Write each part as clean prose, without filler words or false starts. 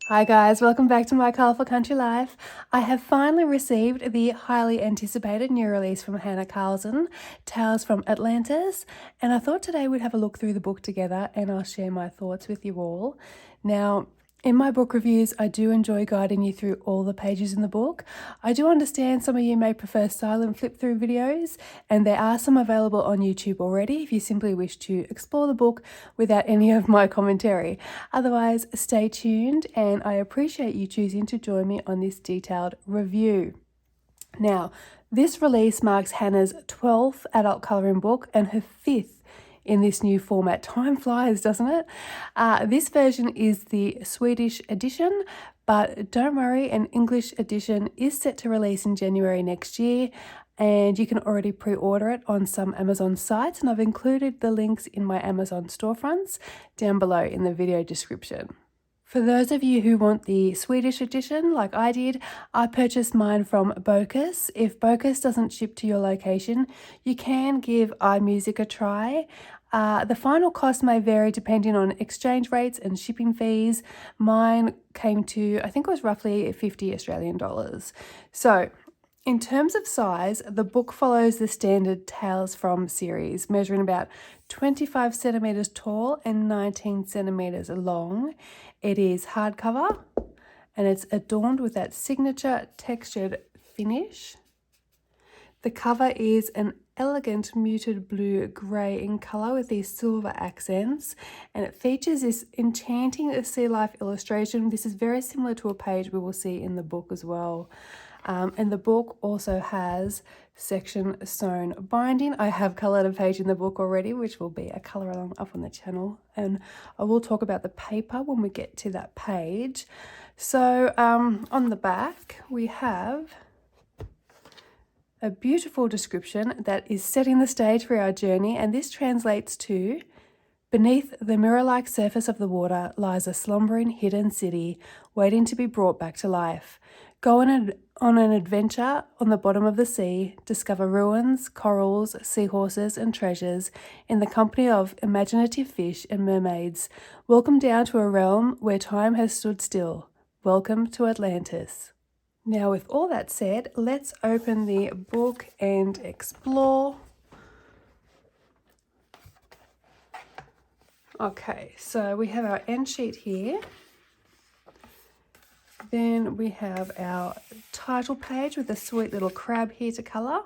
Hi guys, welcome back to my colourful country life. I have finally received the highly anticipated new release from Hanna Karlzon, Tales from Atlantis, and I thought today we'd have a look through the book together and I'll share my thoughts with you all. Now, in my book reviews, I do enjoy guiding you through all the pages in the book. I do understand some of you may prefer silent flip-through videos, and there are some available on YouTube already if you simply wish to explore the book without any of my commentary. Otherwise, stay tuned, and I appreciate you choosing to join me on this detailed review. Now, this release marks Hanna's 12th adult colouring book and her 5th in this new format. Time flies, doesn't it? This version is the Swedish edition, but don't worry, an English edition is set to release in January next year, and you can already pre-order it on some Amazon sites, and I've included the links in my Amazon storefronts down below in the video description. For those of you who want the Swedish edition, like I did, I purchased mine from Bokus. If Bokus doesn't ship to your location, you can give iMusic a try. The final cost may vary depending on exchange rates and shipping fees. Mine came to, I think it was roughly 50 Australian dollars. So, in terms of size, the book follows the standard Tales from series, measuring about 25 centimetres tall and 19 centimetres long. It is hardcover and it's adorned with that signature textured finish. The cover is an elegant muted blue-grey in colour with these silver accents, and it features this enchanting sea life illustration. This is very similar to a page we will see in the book as well. And the book also has section sewn binding. I have coloured a page in the book already, which will be a colour along up on the channel, and I will talk about the paper when we get to that page. So on the back we have a beautiful description that is setting the stage for our journey, and this translates to: beneath the mirror-like surface of the water lies a slumbering hidden city waiting to be brought back to life. Go on an adventure on the bottom of the sea, discover ruins, corals, seahorses and treasures in the company of imaginative fish and mermaids. Welcome down to a realm where time has stood still. Welcome to Atlantis. Now, with all that said, let's open the book and explore. Okay, so we have our end sheet here. Then we have our title page with a sweet little crab here to colour.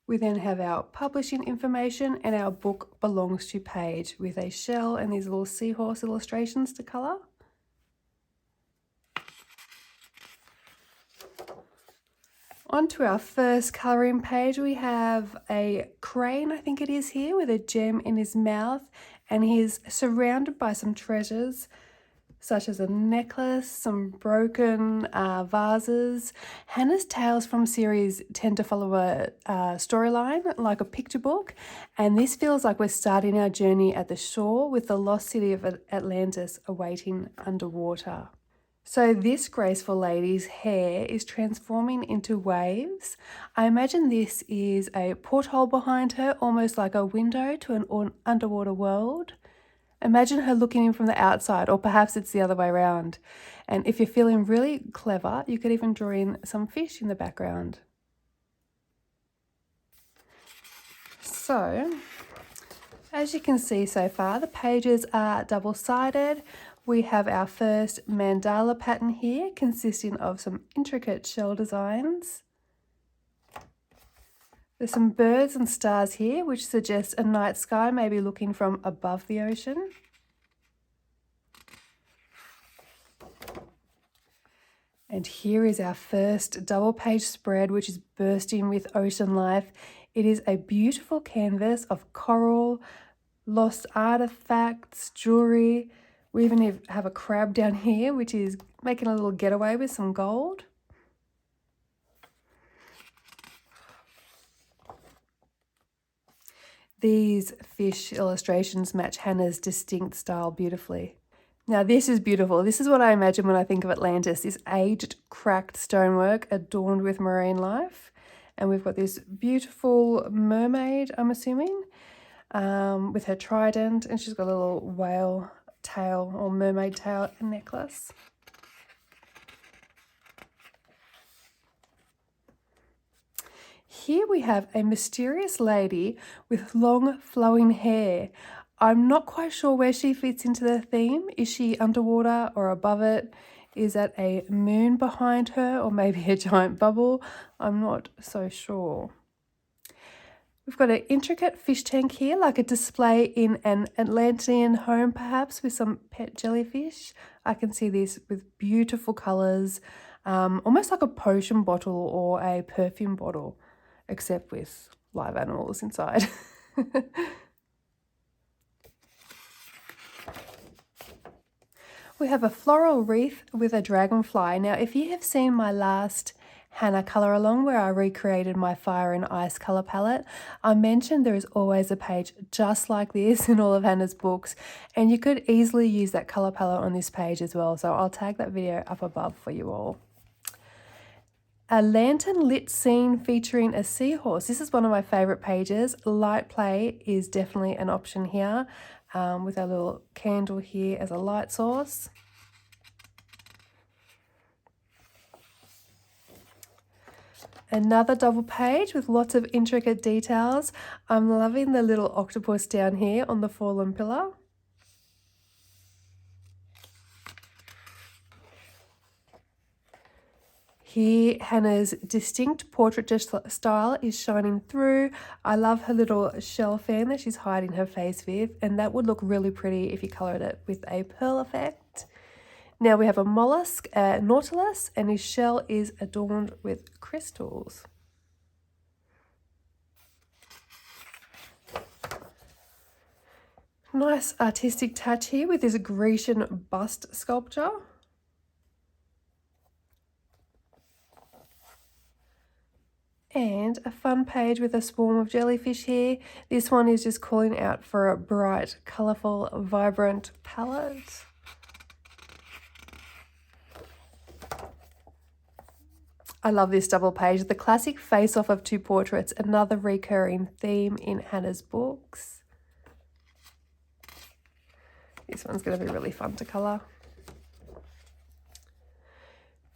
We then have our publishing information and our book belongs to page with a shell and these little seahorse illustrations to colour. On to our first colouring page, we have a crane, I think it is here, with a gem in his mouth, and he's surrounded by some treasures such as a necklace, some broken vases. Hanna's Tales from series tend to follow a storyline like a picture book, and this feels like we're starting our journey at the shore with the lost city of Atlantis awaiting underwater. So this graceful lady's hair is transforming into waves. I imagine this is a porthole behind her, almost like a window to an underwater world. Imagine her looking in from the outside, or perhaps it's the other way around. And if you're feeling really clever, you could even draw in some fish in the background. So, as you can see so far, the pages are double-sided. We have our first mandala pattern here, consisting of some intricate shell designs. There's some birds and stars here, which suggests a night sky, maybe looking from above the ocean. And here is our first double page spread, which is bursting with ocean life. It is a beautiful canvas of coral, lost artifacts, jewelry. We even have a crab down here, which is making a little getaway with some gold. These fish illustrations match Hanna's distinct style beautifully. Now this is beautiful. This is what I imagine when I think of Atlantis, this aged, cracked stonework adorned with marine life. And we've got this beautiful mermaid, I'm assuming, with her trident, and she's got a little whale tail or mermaid tail necklace. Here we have a mysterious lady with long flowing hair. I'm not quite sure where she fits into the theme. Is she underwater or above it? Is that a moon behind her or maybe a giant bubble? I'm not so sure. We've got an intricate fish tank here, like a display in an Atlantean home perhaps with some pet jellyfish. I can see this with beautiful colours, almost like a potion bottle or a perfume bottle, except with live animals inside. We have a floral wreath with a dragonfly. Now, if you have seen my last Hanna Colour Along where I recreated my fire and ice colour palette, I mentioned there is always a page just like this in all of Hanna's books, and you could easily use that colour palette on this page as well. So I'll tag that video up above for you all. A lantern lit scene featuring a seahorse. This is one of my favourite pages. Light play is definitely an option here, with a little candle here as a light source. Another double page with lots of intricate details. I'm loving the little octopus down here on the fallen pillar. Here, Hanna's distinct portrait style is shining through. I love her little shell fan that she's hiding her face with, and that would look really pretty if you coloured it with a pearl effect. Now we have a mollusk, nautilus, and his shell is adorned with crystals. Nice artistic touch here with this Grecian bust sculpture. And a fun page with a swarm of jellyfish here. This one is just calling out for a bright, colourful, vibrant palette. I love this double page. The classic face-off of two portraits, another recurring theme in Hanna's books. This one's going to be really fun to colour.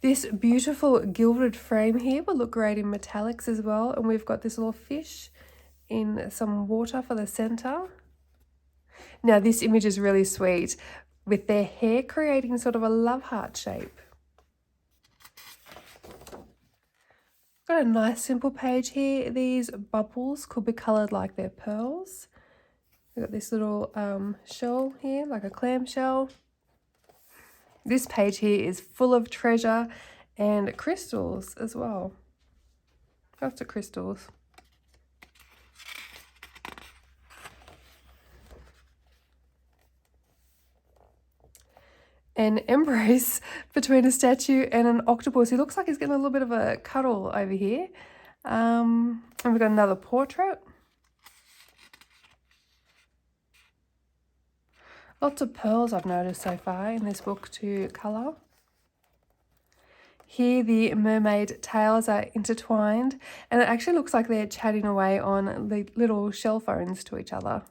This beautiful gilded frame here will look great in metallics as well. And we've got this little fish in some water for the centre. Now this image is really sweet with their hair creating sort of a love heart shape. Got a nice simple page here. These bubbles could be coloured like they're pearls. We've got this little shell here, like a clam shell. This page here is full of treasure and crystals as well. Lots of crystals. An embrace between a statue and an octopus. He looks like he's getting a little bit of a cuddle over here. And we've got another portrait. Lots of pearls I've noticed so far in this book to colour. Here the mermaid tails are intertwined, and it actually looks like they're chatting away on the little shell phones to each other.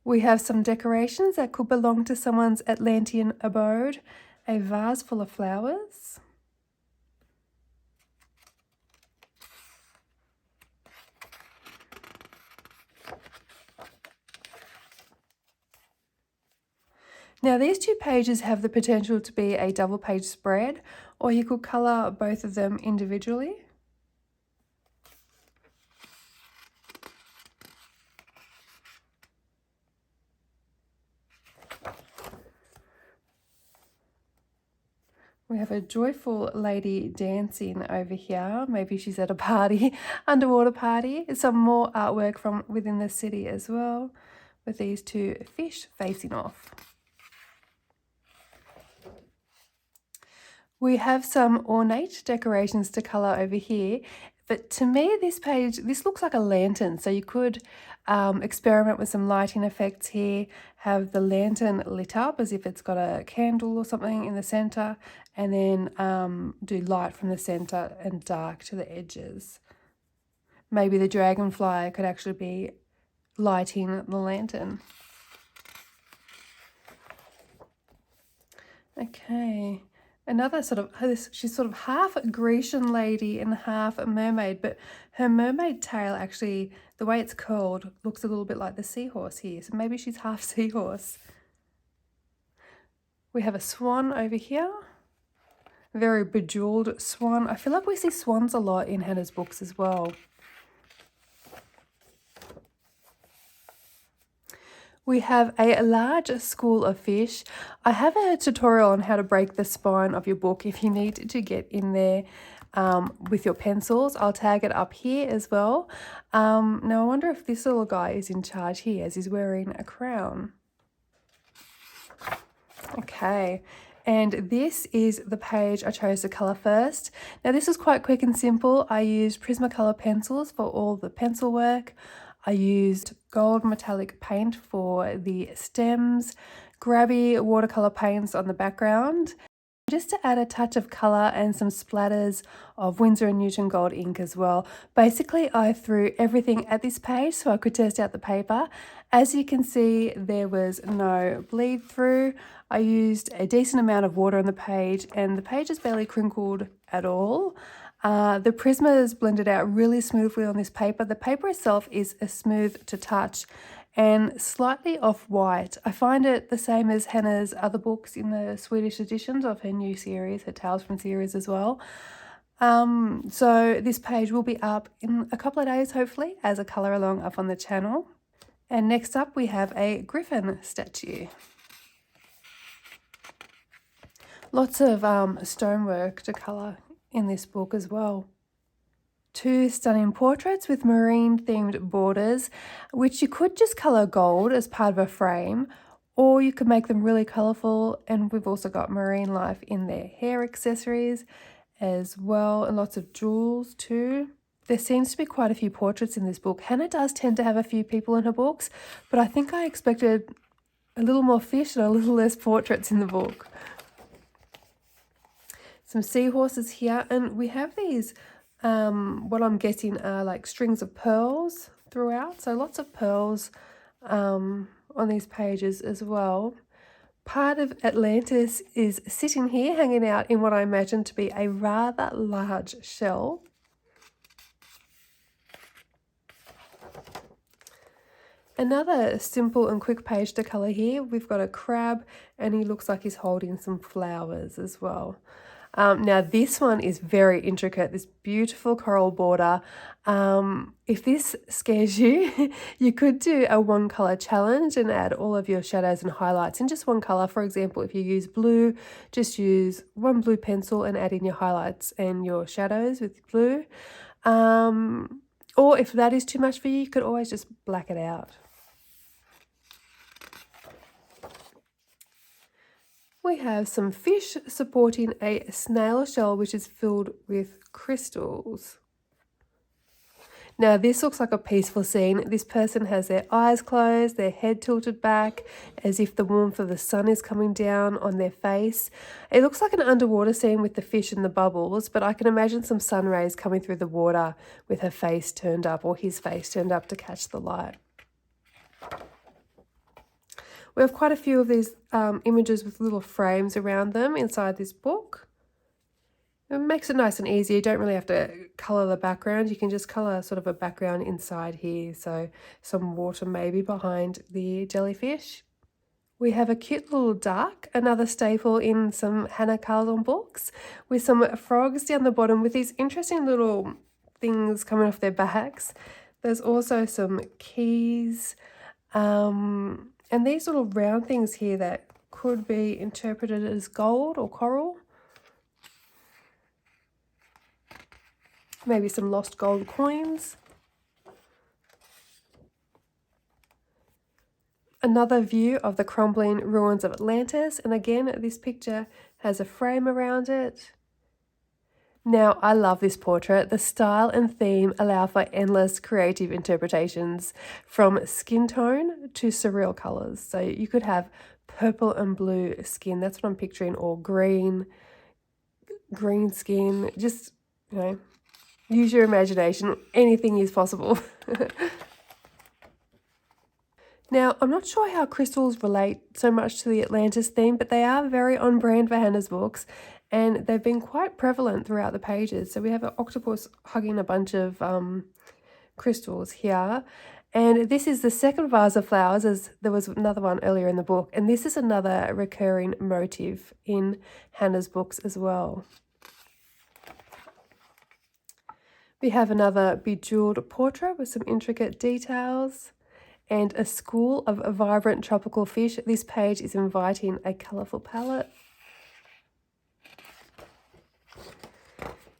We have some decorations that could belong to someone's Atlantean abode. A vase full of flowers. Now these two pages have the potential to be a double page spread, or you could colour both of them individually. We have a joyful lady dancing over here. Maybe she's at a party, underwater party. Some more artwork from within the city as well, with these two fish facing off. We have some ornate decorations to colour over here. But to me, this looks like a lantern. So you could experiment with some lighting effects here, have the lantern lit up as if it's got a candle or something in the center, and then do light from the center and dark to the edges. Maybe the dragonfly could actually be lighting the lantern. Okay. Another sort of, she's sort of half Grecian lady and half a mermaid, but her mermaid tail actually, the way it's curled, looks a little bit like the seahorse here. So maybe she's half seahorse. We have a swan over here. A very bejeweled swan. I feel like we see swans a lot in Hannah's books as well. We have a large school of fish. I have a tutorial on how to break the spine of your book if you need to get in there with your pencils. I'll tag it up here as well. Now I wonder if this little guy is in charge here as he's wearing a crown. Okay, and this is the page I chose to colour first. Now this is quite quick and simple. I used Prismacolor pencils for all the pencil work. I used gold metallic paint for the stems, grabby watercolour paints on the background, just to add a touch of colour and some splatters of Winsor & Newton gold ink as well. Basically, I threw everything at this page so I could test out the paper. As you can see, there was no bleed through. I used a decent amount of water on the page and the page is barely crinkled at all. The Prisma is blended out really smoothly on this paper. The paper itself is a smooth to touch and slightly off-white. I find it the same as Hannah's other books in the Swedish editions of her new series, her Tales from series as well. So this page will be up in a couple of days, hopefully, as a colour along up on the channel. And next up we have a griffin statue. Lots of stonework to colour in this book as well. Two stunning portraits with marine themed borders, which you could just colour gold as part of a frame, or you could make them really colourful. And we've also got marine life in their hair accessories as well, and lots of jewels too. There seems to be quite a few portraits in this book. Hannah does tend to have a few people in her books, but I think I expected a little more fish and a little less portraits in the book. Some seahorses here, and we have these what I'm guessing are like strings of pearls throughout, so lots of pearls on these pages as well. Part of Atlantis is sitting here hanging out in what I imagine to be a rather large shell. Another simple and quick page to colour here. We've got a crab and he looks like he's holding some flowers as well. Now this one is very intricate, this beautiful coral border. If this scares you, you could do a one colour challenge and add all of your shadows and highlights in just one colour. For example, if you use blue, just use one blue pencil and add in your highlights and your shadows with blue. Or if that is too much for you, you could always just black it out. We have some fish supporting a snail shell which is filled with crystals. Now this looks like a peaceful scene. This person has their eyes closed, their head tilted back as if the warmth of the sun is coming down on their face. It looks like an underwater scene with the fish and the bubbles, but I can imagine some sun rays coming through the water with her face turned up or his face turned up to catch the light. We have quite a few of these images with little frames around them inside this book. It makes it nice and easy. You don't really have to colour the background. You can just colour sort of a background inside here. So some water maybe behind the jellyfish. We have a cute little duck, another staple in some Hanna Karlzon books, with some frogs down the bottom with these interesting little things coming off their backs. There's also some keys. And these little round things here that could be interpreted as gold or coral. Maybe some lost gold coins. Another view of the crumbling ruins of Atlantis. And again, this picture has a frame around it. Now, I love this portrait. The style and theme allow for endless creative interpretations, from skin tone to surreal colours. So you could have purple and blue skin, that's what I'm picturing, or green skin. Just, you know, use your imagination. Anything is possible. Now, I'm not sure how crystals relate so much to the Atlantis theme, but they are very on brand for Hanna's books, and they've been quite prevalent throughout the pages. So we have an octopus hugging a bunch of crystals here. And this is the second vase of flowers, as there was another one earlier in the book. And this is another recurring motif in Hanna's books as well. We have another bejeweled portrait with some intricate details and a school of vibrant tropical fish. This page is inviting a colourful palette.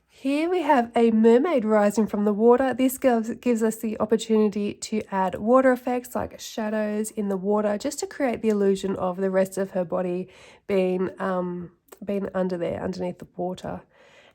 Here we have a mermaid rising from the water. This gives us the opportunity to add water effects like shadows in the water, just to create the illusion of the rest of her body being under there, underneath the water.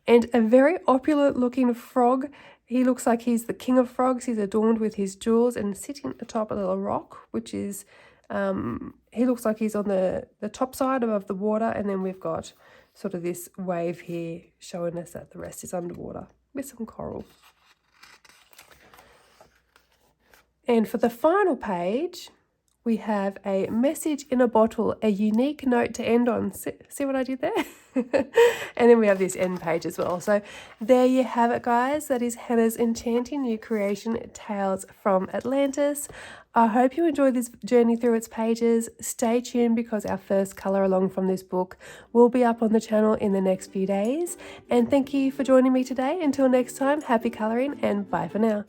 And a very opulent looking frog. He looks like he's the king of frogs. He's adorned with his jewels and sitting atop a little rock, which is, he looks like he's on the top side above the water. And then we've got sort of this wave here showing us that the rest is underwater with some coral. And for the final page, we have a message in a bottle, a unique note to end on. See what I did there? And then we have this end page as well. So there you have it, guys. That is Hanna's enchanting new creation, Tales from Atlantis. I hope you enjoyed this journey through its pages. Stay tuned, because our first colour along from this book will be up on the channel in the next few days. And thank you for joining me today. Until next time, happy colouring and bye for now.